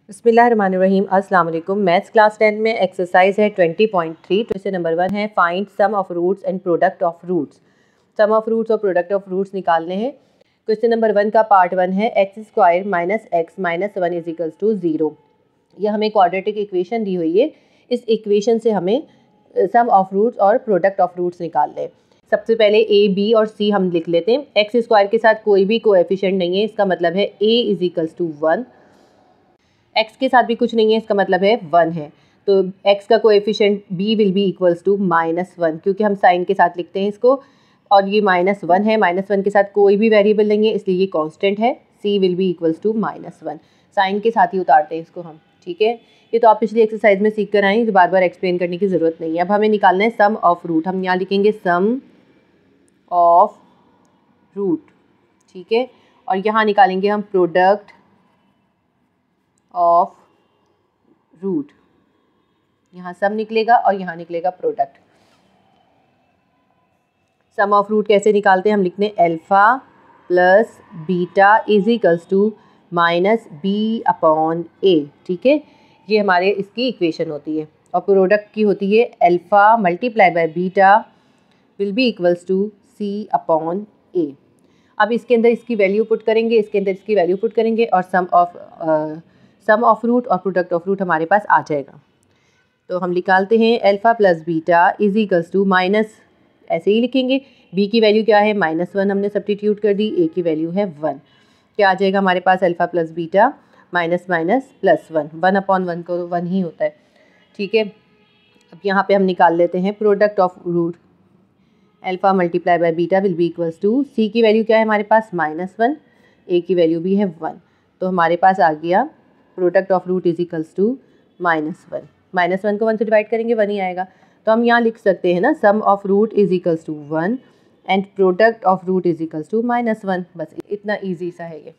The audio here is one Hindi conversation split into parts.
बिस्मिल्लाहिर्रहमानिर्रहीम। अस्सलाम वालेकुम। मैथ्स क्लास 10 में एक्सरसाइज है 20.3। क्वेश्चन नंबर 1 है find sum of roots and product of roots. Sum of roots और प्रोडक्ट ऑफ रूट्स निकालने हैं। क्वेश्चन नंबर 1 का पार्ट 1 है x square minus x minus 1 is equals to 0। यह हमें क्वाड्रेटिक इक्वेशन दी हुई है। इस इक्वेशन से हमें सम ऑफ रूट्स और प्रोडक्ट ऑफ रूट्स निकालने हैं। सबसे पहले ए बी और सी हम लिख लेते हैं। एक्स स्क्वायर के साथ कोई भी कोएफिशिएंट नहीं है, इसका मतलब है ए इज इक्वल्स टू 1। एक्स के साथ भी कुछ नहीं है, इसका मतलब है 1 है। तो एक्स का coefficient b will be equals to -1, क्योंकि हम साइन के साथ लिखते हैं इसको, और ये -1 है। -1 के साथ कोई भी वेरिएबल नहीं है, इसलिए ये कांस्टेंट है। c will be equals to -1। Sign के साथ ही उतारते हैं इसको हम, ठीक है। ये तो आप पिछली एक्सरसाइज में सीख कर आए, तो बार बार एक्सप्लेन करने की ज़रूरत नहीं है। अब हमें निकालना है सम ऑफ रूट। हम यहाँ लिखेंगे सम ऑफ रूट, ठीक है। और यहाँ निकालेंगे हम प्रोडक्ट ऑफ रूट। यहाँ सम निकलेगा और यहाँ निकलेगा प्रोडक्ट। सम ऑफ रूट कैसे निकालते हैं? हम लिखते हैं alpha plus beta is equals to minus B upon A, ठीक है। ये हमारे इसकी इक्वेशन होती है। और प्रोडक्ट की होती है alpha multiply by beta will be equals to C upon A. अब इसके अंदर इसकी वैल्यू पुट करेंगे, इसके अंदर इसकी वैल्यू पुट करेंगे, और सम ऑफ रूट और प्रोडक्ट ऑफ रूट हमारे पास आ जाएगा। तो हम निकालते हैं alpha plus beta is equals to minus, ऐसे ही लिखेंगे। b की वैल्यू क्या है? -1 हमने सब्स्टिट्यूट कर दी। a की वैल्यू है 1। क्या आ जाएगा हमारे पास? Alpha plus beta minus minus plus 1 upon 1 को 1 ही होता है, ठीक है। अब यहाँ पे हम निकाल लेते हैं product of root. Alpha multiply by beta will be equals to, c की वैल्यू क्या है हमारे पास? -1, a की वैल्यू भी है 1। तो हमारे पास आ गया product of root is equals to -1। -1 को 1 से डिवाइड करेंगे 1 ही आएगा। तो हम यहाँ लिख सकते हैं ना, sum of root is equals to 1 and product of root is equals to -1। बस इतना ईजी सा है ये।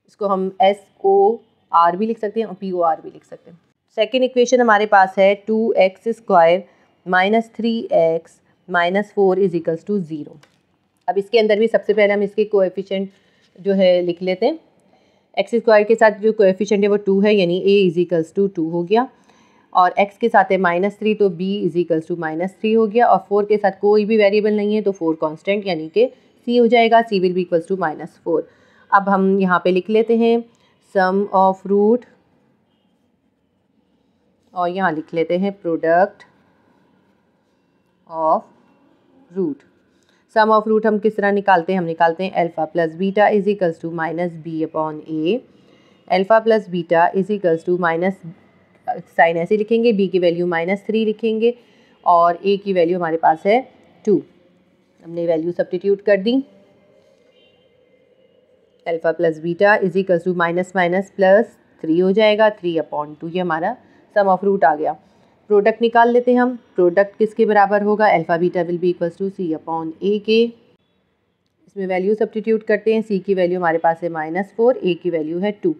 इसको हम SOR भी लिख सकते हैं और POR भी लिख सकते हैं। सेकेंड इक्वेशन हमारे पास है 2x स्क्वायर माइनस 3x माइनस 4 इज इक्वल्स टू 0। अब इसके अंदर भी सबसे पहले हम इसके कोएफिशिएंट जो है लिख लेते हैं। एक्स स्क्वायर के साथ जो कोएफिशिएंट है वो 2 है, यानी a इज इक्वल्स टू 2 हो गया। और x के साथ है -3, तो b इज इक्वल्स टू -3 हो गया। और 4 के साथ कोई भी वेरिएबल नहीं है, तो 4 कांस्टेंट यानी कि c हो जाएगा। c will be equals to -4। अब हम यहाँ पे लिख लेते हैं सम ऑफ रूट, और यहाँ लिख लेते हैं product of root. Sum of root हम किस तरह निकालते हैं? हम निकालते हैं alpha plus beta is equals to minus B upon a. Alpha plus beta is equals to minus, sign ऐसे लिखेंगे, b की वैल्यू -3 लिखेंगे, और a की वैल्यू हमारे पास है 2। हमने वैल्यू सब्स्टिट्यूट कर दी। Alpha plus beta is equals to minus minus plus 3 हो जाएगा, 3 अपॉन 2। ये हमारा सम ऑफ रूट आ गया। प्रोडक्ट निकाल लेते हैं हम। प्रोडक्ट किसके बराबर होगा? Alpha beta will be equals to C upon A के। इसमें वैल्यू सब्स्टिट्यूट करते हैं। c की वैल्यू हमारे पास है -4, a की वैल्यू है 2।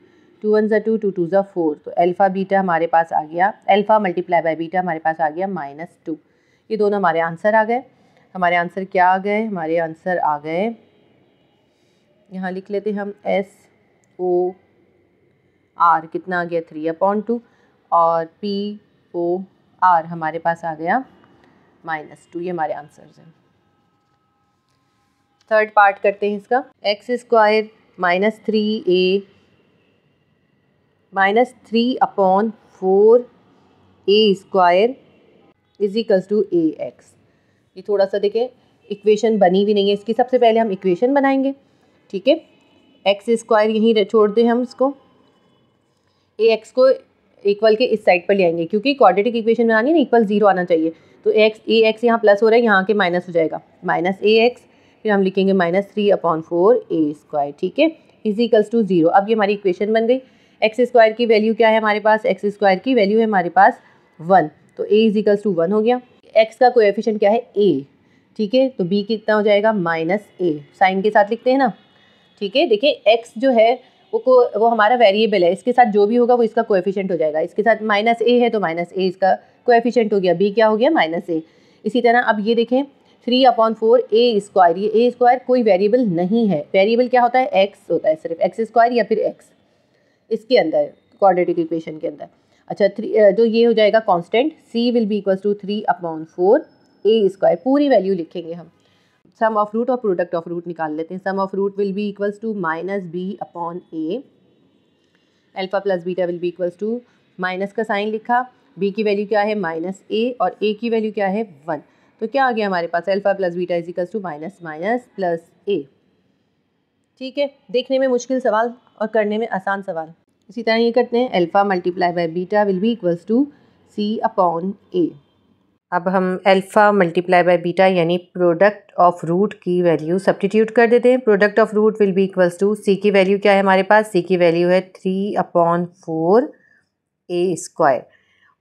2 1 ज़ा 2, 2 2 ज़ा 4। तो अल्फ़ा बीटा हमारे पास आ गया, अल्फ़ा मल्टीप्लाई बाय बीटा हमारे पास आ गया -2। ये दोनों हमारे आंसर आ गए। हमारे आंसर क्या आ गए? हमारे आंसर आ गए, यहाँ लिख लेते हैं हम SOR कितना आ गया? 3 अपॉन 2। और POR हमारे पास आ गया -2। ये हमारे आंसर्स हैं। थर्ड पार्ट करते हैं इसका। X square minus 3a minus 3 upon 4 a square is equals to ax। ये थोड़ा सा देखें, इक्वेशन बनी भी नहीं है इसकी। सबसे पहले हम इक्वेशन बनाएंगे, ठीक है। एक्स स्क्वायर यहीं छोड़ दें हम इसको। ax को इक्वल के इस साइड पर ले आएंगे, क्योंकि क्वाड्रेटिक इक्वेशन बनानी है ना, इक्वल 0 आना चाहिए। तो ax यहाँ प्लस हो रहा है, यहाँ के माइनस हो जाएगा, -ax। फिर हम लिखेंगे -3 अपॉन 4 a स्क्वायर, ठीक है, इज इक्वल्स टू 0। अब ये हमारी इक्वेशन बन गई। एक्स स्क्वायर की वैल्यू क्या है हमारे पास? एक्स स्क्वायर की वैल्यू है हमारे पास 1, तो a इज इक्वल्स टू 1 हो गया। x का कोएफिशिएंट क्या है? a, ठीक है। तो b कितना हो जाएगा? -a। साइन के साथ लिखते हैं ना, ठीक है। देखिए x जो है वो हमारा वेरिएबल है, इसके साथ जो भी होगा वो इसका कोएफिशिएंट हो जाएगा। इसके साथ -a है तो -a इसका कोएफिशिएंट हो गया, b क्या हो गया? -a। इसी तरह अब ये देखें 3 अपॉन 4 a स्क्वायर, ये a स्क्वायर कोई वेरिएबल नहीं है। वेरिएबल क्या होता है? x होता है, सिर्फ x स्क्वायर या फिर x। इसके अंदर क्वाड्रेटिक इक्वेशन के अंदर। अच्छा, जो ये हो जाएगा constant, c will be equals to 3/4 a square, पूरी वैल्यू लिखेंगे हम। सम ऑफ रूट और प्रोडक्ट ऑफ रूट निकाल लेते हैं। Sum of root will be equals to -b/a, alpha plus beta will be equals to, minus का साइन लिखा, b की वैल्यू क्या है -a और a की वैल्यू क्या है 1, तो क्या आ गया हमारे पास, alpha plus beta is equals to minus minus plus a। ठीक है, देखने में मुश्किल सवाल और करने में आसान सवाल। इसी तरह ये करते हैं, alpha multiply by beta will be equals to c/a। अब हम अल्फ़ा मल्टीप्लाई बाय बीटा यानी प्रोडक्ट ऑफ रूट की वैल्यू सब्स्टिट्यूट कर देते हैं। Product of root will be equals to, C की वैल्यू क्या है हमारे पास, सी की वैल्यू है 3/4 a स्क्वायर,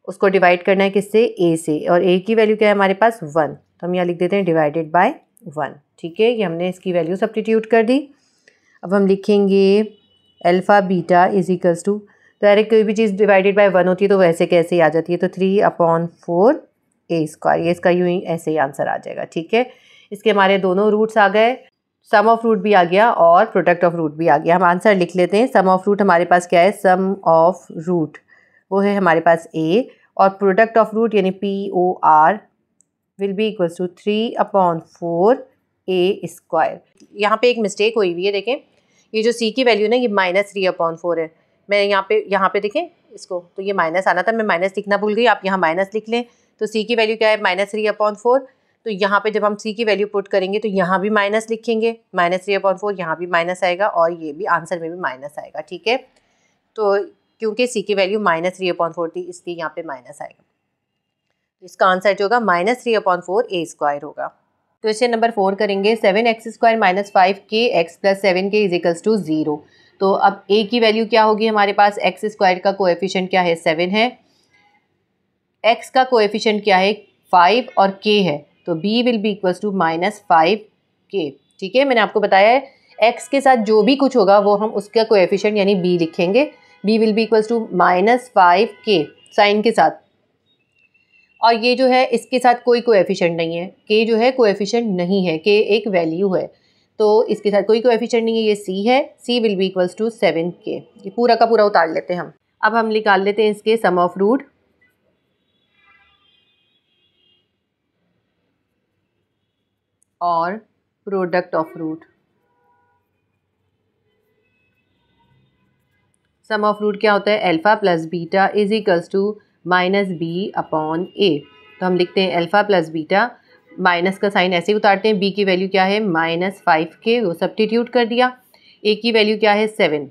उसको डिवाइड करना है किससे, a से, और a की वैल्यू क्या है हमारे पास 1, तो हम यहाँ लिख देते हैं डिवाइडेड बाय 1। ठीक है, ये हमने इसकी वैल्यू सब्स्टिट्यूट कर दी। अब हम लिखेंगे alpha beta is equals to, direct कोई भी चीज़ डिवाइडेड बाय 1 होती है तो वैसे कैसे ही आ जाती है, तो 3/4 a स्क्वायर, ये इसका यूँ ही ऐसे ही आंसर आ जाएगा। ठीक है, इसके हमारे दोनों रूट्स आ गए, सम ऑफ रूट भी आ गया और प्रोडक्ट ऑफ रूट भी आ गया। हम आंसर लिख लेते हैं। सम ऑफ रूट हमारे पास क्या है, सम ऑफ रूट वो है हमारे पास a, और प्रोडक्ट ऑफ रूट यानी POR will be equals to 3/4 a square. यहाँ पे एक मिस्टेक हुई हुई है, देखें ये जो c की वैल्यू ना ये -3/4 है, मैं यहाँ पे देखें इसको, तो ये माइनस आना था, मैं माइनस लिखना भूल गई, आप यहाँ माइनस लिख लें। तो c की वैल्यू क्या है -3/4, तो यहाँ पे जब हम c की वैल्यू पुट करेंगे तो यहाँ भी माइनस लिखेंगे, -3/4, यहाँ भी माइनस आएगा और ये भी आंसर में भी माइनस आएगा। ठीक है, तो क्योंकि c की वैल्यू -3/4 थी इसलिए यहाँ पे माइनस आएगा, तो इसका आंसर जो होगा -3/4 a स्क्वायर होगा। क्वेश्चन नंबर 4 करेंगे, 7x square minus 5kx plus 7k is equals to 0। तो अब a की वैल्यू क्या होगी हमारे पास, x स्क्वायर का कोएफिशिएंट क्या है 7 है, x का कोएफिशिएंट क्या है 5 और k है, तो b will be equals to -5k। ठीक है, मैंने आपको बताया है x के साथ जो भी कुछ होगा वो हम उसका कोएफिशिएंट यानी b लिखेंगे, b will be equals to -5k sign के साथ, और ये जो है इसके साथ कोई कोएफिशिएंट नहीं है, k जो है कोएफिशिएंट नहीं है, k एक वैल्यू है, तो इसके साथ कोई कोएफिशिएंट नहीं है, ये c है, c will be equals to 7k। ये पूरा का पूरा उतार लेते हैं हम। अब हम निकाल लेते हैं इसके सम ऑफ रूट, और product of root. Sum of root क्या होता है, alpha plus beta is equals to -b/a। तो हम लिखते हैं अल्फ़ा प्लस बीटा, माइनस का साइन ऐसे ही उतारते हैं, b की वैल्यू क्या है -5k, वो सब्स्टिट्यूट कर दिया, a की वैल्यू क्या है 7,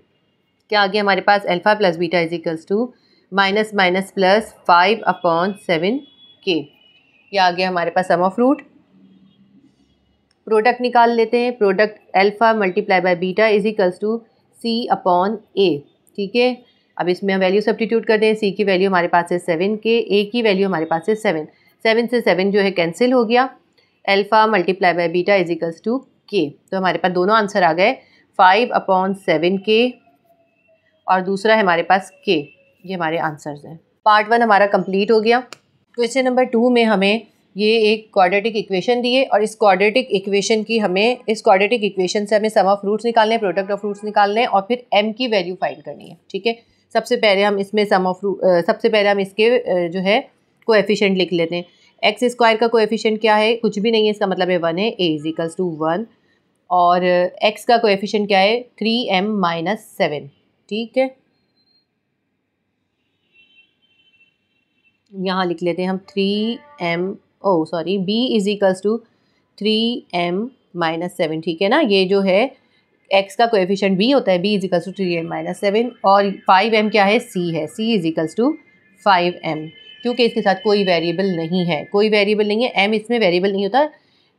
क्या आ गया हमारे पास, alpha plus beta is equals to minus minus plus 5/7k, ये आ गया हमारे पास सम ऑफ रूट। प्रोडक्ट निकाल लेते हैं, product alpha multiply by beta is equals to c/a। ठीक है, अब इसमें हम वैल्यू सब्स्टिट्यूट कर दें, c की वैल्यू हमारे पास है 7k, a की वैल्यू हमारे पास है 7, 7 से 7 जो है कैंसिल हो गया, alpha multiply by beta is equals to k, तो हमारे पास दोनों आंसर आ गए 5/7k और दूसरा है हमारे पास k। ये हमारे आंसर्स हैं। पार्ट 1 हमारा कंप्लीट हो गया। क्वेश्चन नंबर 2 में हमें ये एक क्वाड्रेटिक इक्वेशन दी है और इस क्वाड्रेटिक इक्वेशन से हमें सम ऑफ रूट्स निकालने हैं, प्रोडक्ट ऑफ रूट्स निकालने हैं और फिर m की वैल्यू फाइंड करनी है। ठीक है, सबसे पहले हम इसके जो है कोएफिशिएंट लिख लेते हैं। एक्स स्क्वायर का कोएफिशिएंट क्या है, कुछ भी नहीं है, इसका मतलब है 1 है, a इज इक्वल्स टू 1, और x का कोएफिशिएंट क्या है 3m-7। ठीक है, यहाँ लिख लेते हैं हम b is equals to 3m-7। ठीक है ना, ये जो है x का कोएफिशिएंट b होता है, b is equals to 3m-7, और 5m क्या है, c है, c is equals to 5m, क्योंकि इसके साथ कोई वेरिएबल नहीं है, m इसमें वेरिएबल नहीं होता।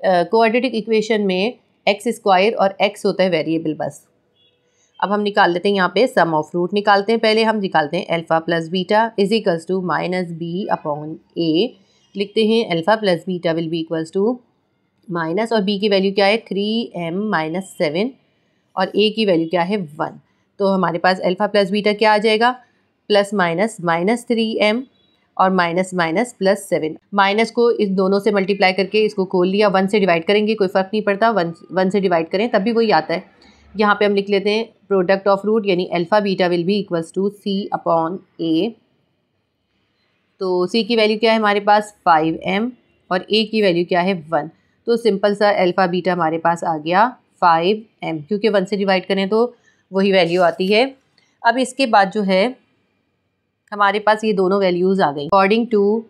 क्वाड्रेटिक इक्वेशन में एक्स स्क्वायर और x होता है वेरिएबल बस। अब हम निकाल लेते हैं यहाँ पे सम ऑफ रूट निकालते हैं। पहले हम निकालते हैं alpha plus beta is equals to -b/a। लिखते हैं alpha plus beta will be equals to minus, और b की वैल्यू क्या है 3m-7 और a की वैल्यू क्या है 1। तो हमारे पास अल्फ़ा प्लस बीटा क्या आ जाएगा, प्लस माइनस -3m और माइनस माइनस प्लस 7। माइनस को इस दोनों से मल्टीप्लाई करके इसको खोल लिया, 1 से डिवाइड करेंगे कोई फ़र्क नहीं पड़ता, 1 से डिवाइड करें तब भी वही आता है। यहाँ पे हम लिख लेते हैं प्रोडक्ट ऑफ रूट यानी alpha beta will be equals to C upon A। तो C की वैल्यू क्या है हमारे पास 5m और A की वैल्यू क्या है 1। तो सिंपल सा अल्फ़ा बीटा हमारे पास आ गया 5m, क्योंकि 1 से डिवाइड करें तो वही वैल्यू आती है। अब इसके बाद जो है हमारे पास ये दोनों वैल्यूज़ आ गई। अकॉर्डिंग टू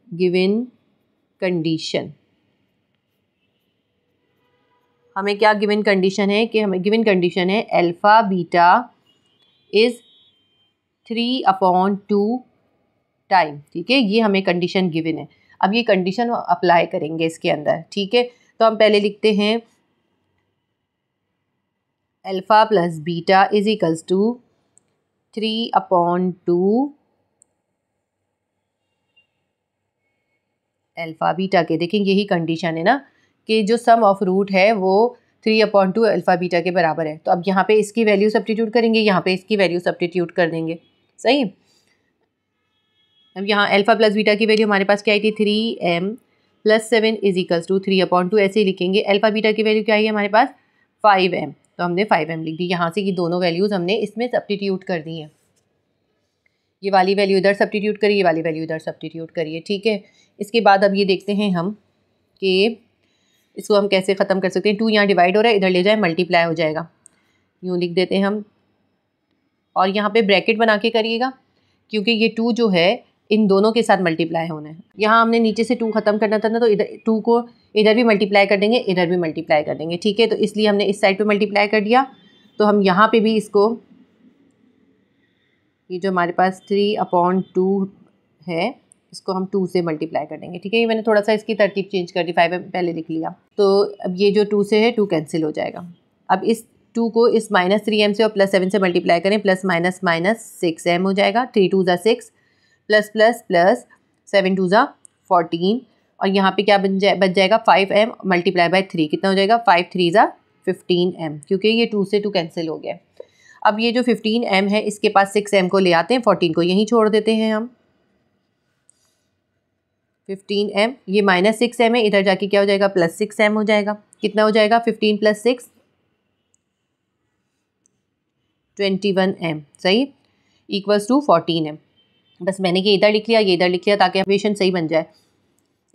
गिवन कंडीशन, हमें क्या गिवन कंडीशन है कि हमें गिवन कंडीशन है अल्फ़ा बीटा इज़ 3/2 टाइम। ठीक है, ये हमें कंडीशन गिवन है। अब ये कंडीशन अप्लाई करेंगे इसके अंदर। ठीक है, तो हम पहले लिखते हैं alpha plus beta is equals to 3/2 alpha beta के। देखें यही कंडीशन है ना कि जो सम ऑफ रूट है वो 3/2 अल्फ़ा बीटा के बराबर है। तो अब यहाँ पे इसकी वैल्यू सब्स्टिट्यूट करेंगे, यहाँ पे इसकी वैल्यू सब्स्टिट्यूट कर देंगे। सही। अब यहाँ अल्फ़ा प्लस बीटा की वैल्यू हमारे पास क्या आई थी 3m + 7 इज इक्वल्स टू 3/2 ऐसे ही लिखेंगे। अल्फ़ा बीटा की वैल्यू क्या आई है हमारे पास 5m, तो हमने 5m लिख दी। यहाँ से ये दोनों वैल्यूज़ हमने इसमें सब्स्टिट्यूट कर दी हैं। ये वाली वैल्यू इधर सब्स्टिट्यूट करिए, ये वाली वैल्यू इधर सब्स्टिट्यूट करिए। ठीक है, इसके बाद अब ये देखते हैं हम कि इसको हम कैसे ख़त्म कर सकते हैं। 2 यहाँ डिवाइड हो रहा है, इधर ले जाए मल्टीप्लाई हो जाएगा। यूँ लिख देते हैं हम, और यहाँ पे ब्रैकेट बना के करिएगा क्योंकि ये 2 जो है इन दोनों के साथ मल्टीप्लाई होना है। यहाँ हमने नीचे से 2 ख़त्म करना था ना, तो इधर 2 को इधर भी मल्टीप्लाई कर देंगे, इधर भी मल्टीप्लाई कर देंगे। ठीक है, तो इसलिए हमने इस साइड पे मल्टीप्लाई कर दिया। तो हम यहाँ पे भी इसको, ये जो हमारे पास 3/2 है इसको हम 2 से मल्टीप्लाई कर देंगे। ठीक है, ये मैंने थोड़ा सा इसकी तरतीब चेंज कर दी, 5 पहले लिख लिया। तो अब ये जो 2 से है 2 कैंसिल हो जाएगा। अब इस 2 को इस -3m से और +7 से मल्टीप्लाई करें, प्लस माइनस 6m हो जाएगा। 3 2 ज़ा 6 प्लस प्लस प्लस 7 2 ज़ा 14, और यहाँ पे क्या बच जाएगा 5m मल्टीप्लाई बाय 3 कितना हो जाएगा 5 3 ज़ा 15m, क्योंकि ये 2 से 2 कैंसिल हो गया। अब ये जो 15m है इसके पास 6m को ले आते हैं, 14 को यहीं छोड़ देते हैं हम। 15m ये -6m है, इधर जाके क्या हो जाएगा +6m हो जाएगा। कितना हो जाएगा 15 + 6 21m, सही, इक्वल्स टू 14m। बस मैंने ये इधर लिख लिया, ये इधर लिख लिया ताकि इक्वेशन सही बन जाए।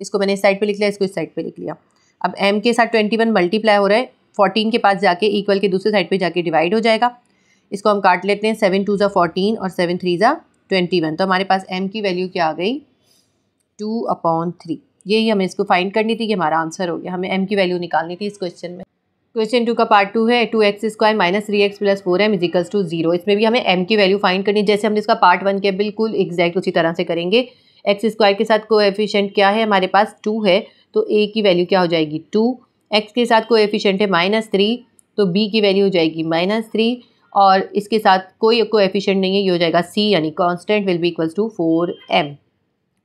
इसको मैंने इस साइड पे लिख लिया, इसको इस साइड पे लिख लिया। अब m के साथ 21 मल्टीप्लाई हो रहा है, 14 के पास जाके इक्वल के दूसरे साइड पे जाके डिवाइड हो जाएगा। इसको हम काट लेते हैं, 7 2 ज़ा 14 और 7 3 ज़ा 21। तो हमारे पास m की वैल्यू क्या आ गई 2/3। यही हमें इसको फाइंड करनी थी कि हमारा आंसर हो गया। हमें m की वैल्यू निकालनी थी इस क्वेश्चन में। क्वेश्चन 2 का पार्ट 2 है 2x² - 3x + 4m = 0। इसमें भी हमें m की वैल्यू फाइंड करनी, जैसे हमने इसका पार्ट 1 किया बिल्कुल एग्जैक्ट उसी तरह से करेंगे। x² के साथ कोएफिशिएंट क्या है हमारे पास 2 है, तो a की वैल्यू क्या हो जाएगी 2। x के साथ कोएफिशिएंट है -3, तो b की वैल्यू हो जाएगी -3, और इसके साथ कोई कोएफिशिएंट नहीं है, ये हो जाएगा c, यानी constant will be equals to 4m।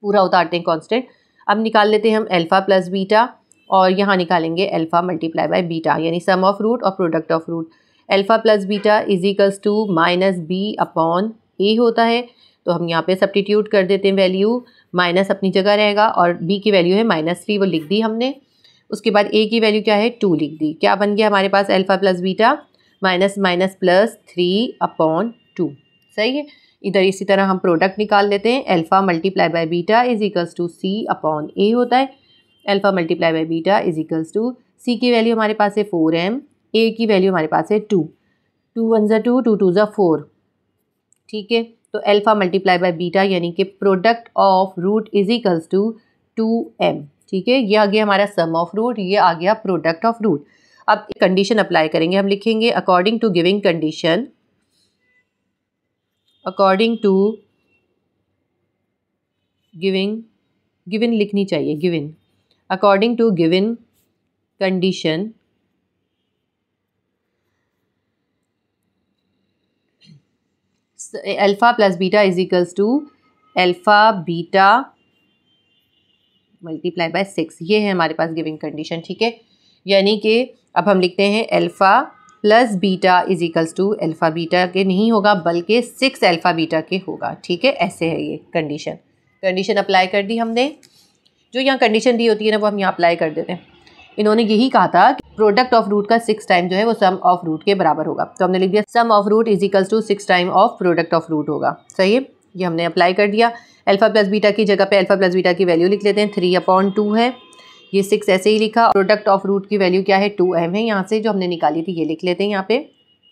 पूरा उतारते हैं कांस्टेंट। अब निकाल लेते हैं हम अल्फ़ा प्लस बीटा, और यहाँ निकालेंगे अल्फ़ा मल्टीप्लाई बाय बीटा, यानी सम ऑफ रूट और product of root. Alpha plus beta is equals to -b/a होता है, तो हम यहाँ पे सब्स्टिट्यूट कर देते हैं वैल्यू। माइनस अपनी जगह रहेगा और b की वैल्यू है -3, वो लिख दी हमने। उसके बाद a की वैल्यू क्या है 2 लिख दी। क्या बन गया हमारे पास अल्फ़ा प्लस बीटा -3/2। सही है। इधर इसी तरह हम प्रोडक्ट निकाल लेते हैं। Alpha multiply by beta is equals to c/a होता है। Alpha multiply by beta is equals to c की वैल्यू हमारे पास है 4m, a की वैल्यू हमारे पास है 2। 2 1 ज़ा 2, 2 2 ज़ा 4। ठीक है, तो अल्फ़ा मल्टीप्लाई बाय बीटा यानी कि product of root is equals to 2m। ठीक है, ये आ गया हमारा सम ऑफ रूट, ये आ गया प्रोडक्ट ऑफ रूट। अब कंडीशन अप्लाई करेंगे, हम लिखेंगे according to giving condition, according to given लिखनी चाहिए, given, according to given condition alpha plus beta is equals to alpha beta multiply by 6। ये है हमारे पास गिविंग कंडीशन। ठीक है, यानी कि अब हम लिखते हैं alpha plus beta is equals to alpha beta के नहीं होगा बल्कि 6 अल्फ़ा बीटा के होगा। ठीक है, ऐसे है ये कंडीशन अप्लाई कर दी हमने। जो यहाँ कंडीशन दी होती है ना वो हम यहाँ अप्लाई कर देते हैं। इन्होंने यही कहा था प्रोडक्ट ऑफ रूट का 6 टाइम जो है वो सम ऑफ रूट के बराबर होगा। तो हमने लिख दिया sum of root is equals to 6 time of product of root होगा। सही है, ये हमने अप्लाई कर दिया। अल्फा प्लस बीटा की जगह पे अल्फा प्लस बीटा की वैल्यू लिख लेते हैं, 3/2 है, ये 6 ऐसे ही लिखा। प्रोडक्ट ऑफ रूट की वैल्यू क्या है, 2m है, यहाँ से जो हमने निकाली थी ये लिख लेते हैं, यहाँ पे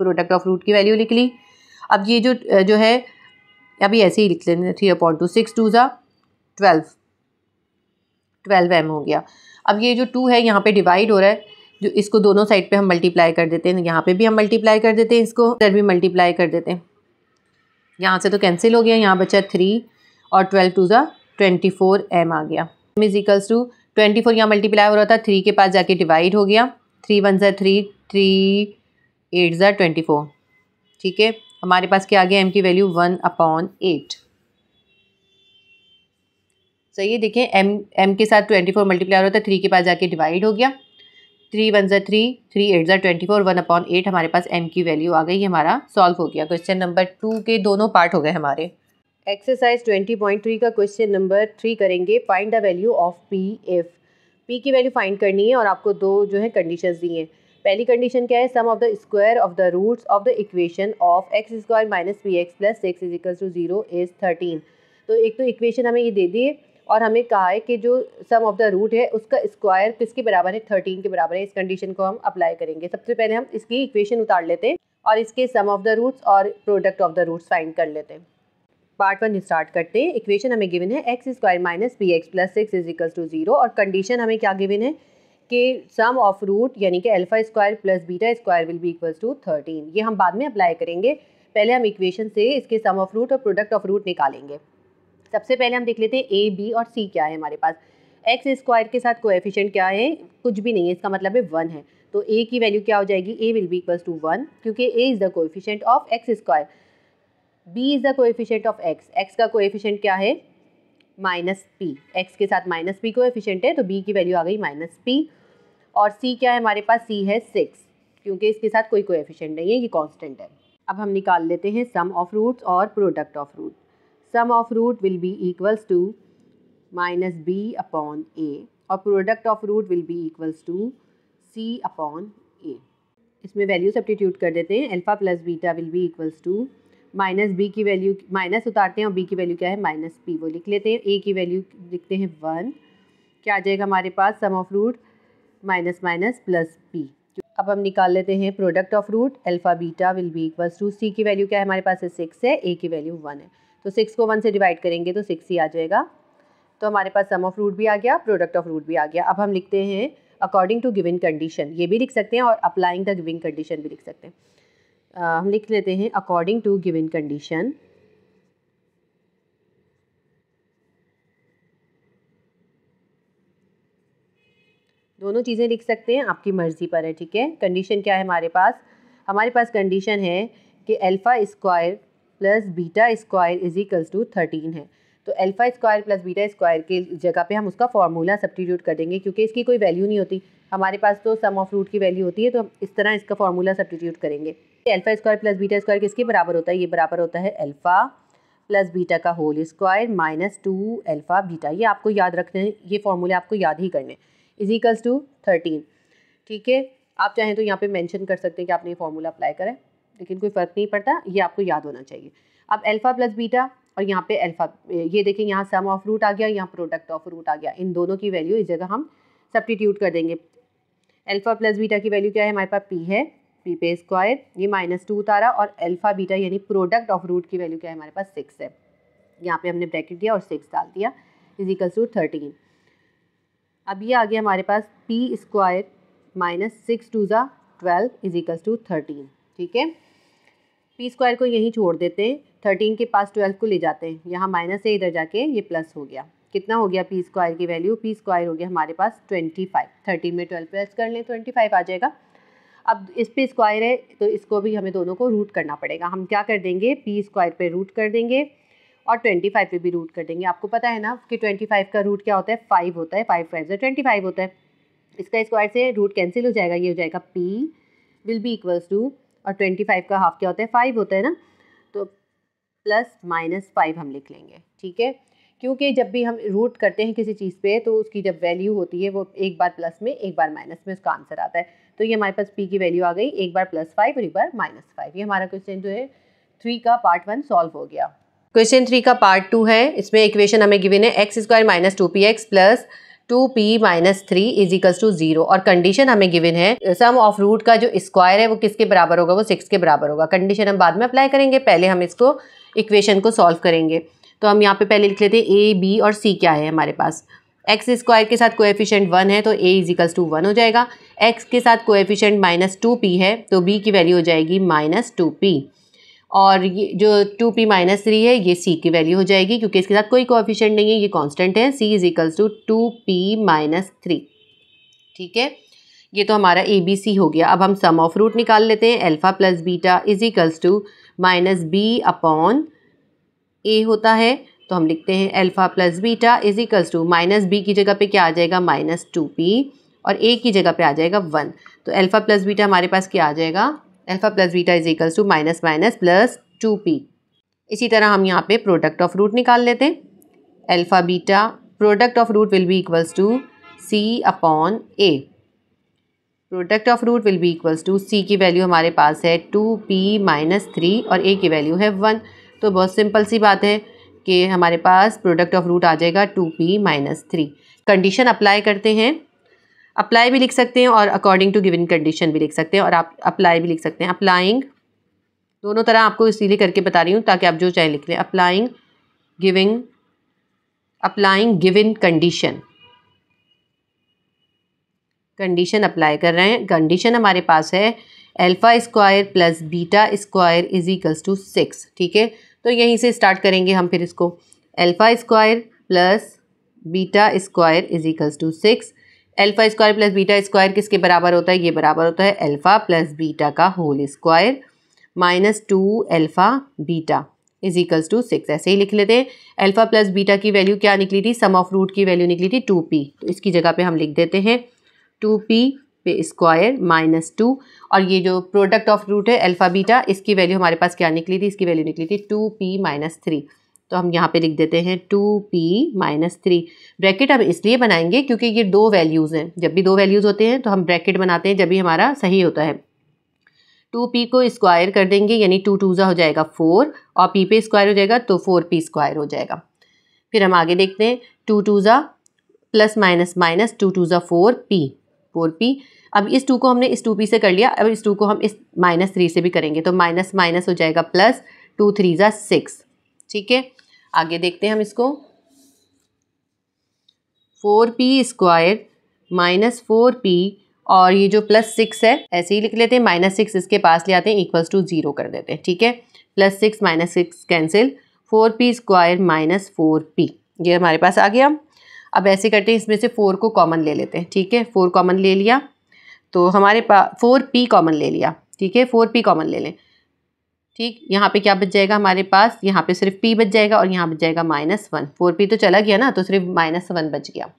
प्रोडक्ट ऑफ रूट की वैल्यू लिख ली। अब ये जो है अभी ऐसे ही लिख लेते हैं, 3/2, 6 2 ज़ा 12m हो गया। अब ये जो 2 है यहाँ पे डिवाइड हो रहा है, जो इसको दोनों साइड पे हम मल्टीप्लाई कर देते हैं, यहाँ पे भी हम मल्टीप्लाई कर देते हैं, इसको इधर भी मल्टीप्लाई कर देते हैं। यहाँ से तो कैंसिल हो गया, यहाँ बचा 3 और 12 2 ज़ा 24m आ गया। इज इक्वल्स टू 24 यहाँ मल्टीप्लाई हो रहा था, 3 के पास जाके डिवाइड हो गया, 3 1 ज़ा 3, 3 8 ज़ा 24। ठीक है, हमारे पास क्या आ गया, m की वैल्यू 1/8। सही है, देखें m के साथ 24 मल्टीप्लाई हो रहा था, 3 के पास जाके डिवाइड हो गया, 3 1 ज़ा 3, 3 8 ज़ा 24, 1/8 हमारे पास m की वैल्यू आ गई, हमारा सॉल्व हो गया। क्वेश्चन नंबर 2 के दोनों पार्ट हो गए हमारे। एक्सरसाइज 20.3 का क्वेश्चन नंबर 3 करेंगे। Find the value of p if p की वैल्यू फाइंड करनी है और आपको दो जो है कंडीशंस दी हैं। पहली कंडीशन क्या है, sum of the square of the roots of the equation of x square minus P x plus 6 is equal to 0 is 13। तो एक तो इक्वेशन हमें ये दे दी है और हमें कहा है कि जो सम ऑफ द रूट है उसका स्क्वायर किसके बराबर है, 13 के बराबर है। इस कंडीशन को हम अप्लाई करेंगे। सबसे पहले हम इसकी इक्वेशन उतार लेते हैं और इसके सम ऑफ द रूट्स और product of the roots find कर लेते हैं। पार्ट 1 स्टार्ट करते हैं। इक्वेशन हमें गिवन है x square minus P x plus 6 is equal to 0 और कंडीशन हमें क्या गिवन है कि सम ऑफ रूट यानी कि alpha square plus beta square will be equals to 13। ये हम बाद में अप्लाई करेंगे, पहले हम इक्वेशन से इसके सम ऑफ रूट और प्रोडक्ट ऑफ रूट निकालेंगे। सबसे पहले हम देख लेते हैं ए बी और सी क्या है हमारे पास। एक्स स्क्वायर के साथ कोएफिशिएंट क्या है, कुछ भी नहीं है, इसका मतलब है 1 है। तो ए की वैल्यू क्या हो जाएगी, ए विल बी इक्वल्स टू 1 क्योंकि A is the coefficient of x square. b is the coefficient of x, x का कोएफिशिएंट क्या है माइनस p, x के साथ माइनस p कोएफिशिएंट है तो b की वैल्यू आ गई माइनस p। और c क्या है हमारे पास, c है 6 क्योंकि इसके साथ कोई कोएफिशिएंट नहीं है, ये कांस्टेंट है। अब हम निकाल लेते हैं सम ऑफ रूट्स और product of root. Sum of root will be equals to minus b upon a और product of root will be equals to c upon a। इसमें वैल्यू सब्स्टिट्यूट कर देते हैं, alpha plus beta will be equals to minus b की वैल्यू माइनस उतारते हैं और बी की वैल्यू क्या है माइनस पी, वो लिख लेते हैं। ए की वैल्यू लिखते हैं 1, क्या आ जाएगा हमारे पास sum of root minus minus plus P. अब हम निकाल लेते हैं product of root, alpha beta will be equals to C की वैल्यू क्या है हमारे पास 6 है, ए की वैल्यू 1 है, तो 6 को 1 से डिवाइड करेंगे तो 6 ही आ जाएगा। तो हमारे पास सम ऑफ रूट भी आ गया, प्रोडक्ट ऑफ रूट भी आ गया। अब हम लिखते हैं अकॉर्डिंग टू गिवन कंडीशन, ये भी लिख सकते हैं और अप्लाइंग द गिवन कंडीशन भी लिख सकते हैं। हम लिख लेते हैं अकॉर्डिंग टू गिवन कंडीशन दोनों चीज़ें लिख सकते हैं, आपकी मर्ज़ी पर है। ठीक है, कंडीशन क्या है हमारे पास कंडीशन है कि alpha square plus beta square is equals to 13 है। तो alpha square plus beta square के जगह पे हम उसका फार्मूला सब्स्टिट्यूट कर देंगे क्योंकि इसकी कोई वैल्यू नहीं होती, हमारे पास तो सम ऑफ रूट की वैल्यू होती है, तो हम इस तरह इसका फार्मूला सब्स्टिट्यूट करेंगे। Alpha square plus beta square किसके बराबर होता है, ये बराबर होता है अल्फ़ा प्लस बीटा का whole square minus 2 alpha beta. ये आपको याद रखने हैं, ये फार्मूले आपको याद ही करने, इज इक्वल्स टू 13। ठीक है, आप चाहें तो यहाँ पे मेंशन कर सकते हैं कि आपने ये फार्मूला अप्लाई करा है, लेकिन कोई फ़र्क नहीं पड़ता, ये आपको याद होना चाहिए। अब अल्फ़ा प्लस बीटा और यहाँ पे अल्फ़ा, ये देखें यहाँ सम ऑफ रूट आ गया, यहाँ प्रोडक्ट ऑफ रूट आ गया, इन दोनों की वैल्यू इस जगह हम सब्स्टिट्यूट कर देंगे। अल्फ़ा प्लस बीटा की वैल्यू क्या है हमारे पास, पी है, पी पे स्क्वायर, ये माइनस 2 उतारा, और अल्फ़ा बीटा यानी प्रोडक्ट ऑफ रूट की वैल्यू क्या है हमारे पास 6 है, यहाँ पे हमने ब्रैकेट दिया और 6 डाल दिया, इज इक्वल्स टू 13। अब ये आ गया हमारे पास पी स्क्वायर माइनस 6 2 ज़ा 12 इज इक्वल्स टू 13। ठीक है, पी स्क्वायर को यहीं छोड़ देते हैं, 13 के पास 12 को ले जाते हैं, यहाँ माइनस से इधर जाके ये प्लस हो गया। कितना हो गया पी स्क्वायर की वैल्यू, पी स्क्वायर हो गया हमारे पास 25, 13 में 12 प्लस कर लें 25 आ जाएगा। अब इस पे स्क्वायर है तो इसको भी हमें दोनों को रूट करना पड़ेगा। हम क्या कर देंगे, पी स्क्वायर पे रूट कर देंगे और 25 पे भी रूट कर देंगे। आपको पता है ना कि 25 का रूट क्या होता है, 5 होता है, 5 5 से 25 होता है। इसका स्क्वायर से रूट कैंसिल हो जाएगा, ये हो जाएगा p will be equals to, और 25 का हाफ क्या होता है 5 होता है ना, तो प्लस माइनस 5 हम लिख लेंगे। ठीक है, क्योंकि जब भी हम रूट करते हैं किसी चीज़ पे तो उसकी जब वैल्यू होती है वो एक बार प्लस में एक बार माइनस में उसका आंसर आता है। तो ये हमारे पास p की वैल्यू आ गई, एक बार +5 और एक बार -5। ये हमारा क्वेश्चन जो है 3 का पार्ट 1 सॉल्व हो गया। क्वेश्चन 3 का पार्ट 2 है। इसमें इक्वेशन हमें गिवन है x² - 2px + 2p - 3 = 0 और कंडीशन हमें गिवन है सम ऑफ रूट का जो स्क्वायर है वो किसके बराबर होगा, वो 6 के बराबर होगा। कंडीशन हम बाद में अप्लाई करेंगे, पहले हम इसको इक्वेशन को सॉल्व करेंगे। तो हम यहाँ पे पहले लिख लेते हैं a, b और c क्या है हमारे पास। x² के साथ कोएफिशिएंट 1 है तो a = 1 हो जाएगा। x के साथ कोएफिशिएंट -2p है तो b की वैल्यू हो जाएगी -2p और ये जो 2p - 3 है ये c की वैल्यू हो जाएगी, क्योंकि इसके साथ कोई कोएफिशिएंट नहीं है, ये कांस्टेंट है। c = 2p - 3। ठीक है, ये तो हमारा ABC हो गया। अब हम सम ऑफ रूट निकाल लेते हैं। अल्फा प्लस बीटा = -b/a होता है, तो हम लिखते हैं अल्फा प्लस बीटा = b की जगह पे क्या आ जाएगा -2p और a की जगह पे आ जाएगा 1। तो अल्फा प्लस बीटा हमारे पास क्या आ जाएगा, अल्फा प्लस बीटा = -2p। इसी तरह हम यहाँ पे प्रोडक्ट ऑफ रूट निकाल लेते हैं। Alpha beta product of root will be equals to c/a। Product of root will be equals to c की वैल्यू हमारे पास है 2p - 3 और a की वैल्यू है 1। तो बहुत सिंपल सी बात है कि हमारे पास प्रोडक्ट ऑफ रूट आ जाएगा 2p - 3। कंडीशन अप्लाई करते हैं, अप्लाई भी लिख सकते हैं और अकॉर्डिंग टू गिवन कंडीशन भी लिख सकते हैं और आप अप्लाई भी लिख सकते हैं। अप्लाइंग दोनों तरह आपको इसीलिए करके बता रही हूँ ताकि आप जो चाहे लिख लें। अप्लाइंग गिवन कंडीशन अप्लाई कर रहे हैं। कंडीशन हमारे पास है α² + β² = 6। ठीक है, तो यहीं से स्टार्ट करेंगे हम फिर इसको। α² + β² = 6। α² + β² किसके बराबर होता है, ये बराबर होता है अल्फा प्लस बीटा का होल स्क्वायर -2α बीटा = 6। ऐसे ही लिख लेते हैं। अल्फा प्लस बीटा की वैल्यू क्या निकली थी, सम ऑफ रूट की वैल्यू निकली थी 2p, तो इसकी जगह पे हम लिख देते हैं 2p पे स्क्वायर -2 और ये जो प्रोडक्ट ऑफ रूट है अल्फा बीटा, इसकी वैल्यू हमारे पास क्या निकली थी, इसकी वैल्यू निकली थी 2p - 3। तो हम यहाँ पे लिख देते हैं 2p - 3। ब्रैकेट हम इसलिए बनाएंगे क्योंकि ये दो वैल्यूज़ हैं। जब भी दो वैल्यूज़ होते हैं तो हम ब्रैकेट बनाते हैं, जब भी हमारा सही होता है। 2p को स्क्वायर कर देंगे यानी 2 2 हो जाएगा 4 और p पे स्क्वायर हो जाएगा तो 4p² हो जाएगा। फिर हम आगे देखते हैं 2 2 प्लस माइनस 2 2 4p। अब इस 2 को हमने इस 2p से कर लिया, अब इस 2 को हम इस -3 से भी करेंगे तो माइनस माइनस हो जाएगा प्लस 2 3 6। ठीक है, आगे देखते हैं हम इसको। 4p² - 4p और ये जो +6 है ऐसे ही लिख लेते हैं, -6 इसके पास ले आते हैं = 0 कर देते हैं। ठीक है, +6 - 6 कैंसिल, 4p² - 4p ये हमारे पास आ गया। अब ऐसे करते हैं, इसमें से 4 को कॉमन ले लेते हैं। ठीक है, 4 कॉमन ले लिया तो हमारे पास 4p कॉमन ले लिया। ठीक है, 4p कॉमन ले लें। ठीक, यहाँ पे क्या बच जाएगा हमारे पास, यहाँ पे सिर्फ p बच जाएगा और यहाँ बच जाएगा -1। 4p तो चला गया ना, तो सिर्फ -1 बच गया।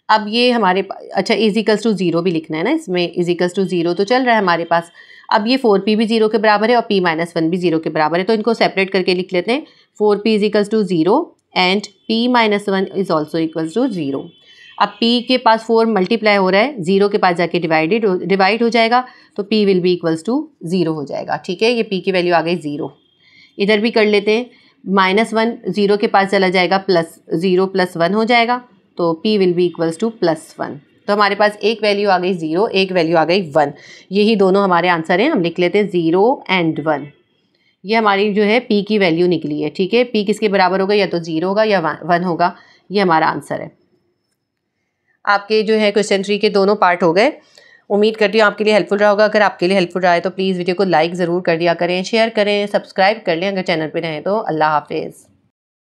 अब ये हमारे अच्छा = 0 भी लिखना है ना, इसमें = 0 तो चल रहा है हमारे पास। अब ये 4p भी 0 के बराबर है और p - 1 भी 0 के बराबर है, तो इनको सेपरेट करके लिख लेते हैं। 4p = 0 and p - 1 is also = 0। अब p के पास 4 मल्टीप्लाई हो रहा है, 0 के पास जाके डिवाइड हो जाएगा तो p विल बी = 0 हो जाएगा। ठीक है, ये p की वैल्यू आ गई 0। इधर भी कर लेते हैं, -1 0 के पास चला जाएगा, +0 + 1 हो जाएगा तो p विल बी = +1। तो हमारे पास एक वैल्यू आ गई 0, एक वैल्यू आ गई 1। यही दोनों हमारे आंसर हैं। हम लिख लेते हैं 0 एंड 1। ये हमारी जो है p की वैल्यू निकली है। ठीक है, p किसके बराबर होगा, या तो 0 होगा या 1 होगा। ये हमारा आंसर है। आपके जो है क्वेश्चन 3 के दोनों पार्ट हो गए। उम्मीद करती हूँ आपके लिए हेल्पफुल रहा होगा। अगर आपके लिए हेल्पफुल रहा है तो प्लीज़ वीडियो को लाइक ज़रूर कर दिया करें, शेयर करें, सब्सक्राइब कर लें अगर चैनल पे रहें तो। अल्लाह हाफिज़।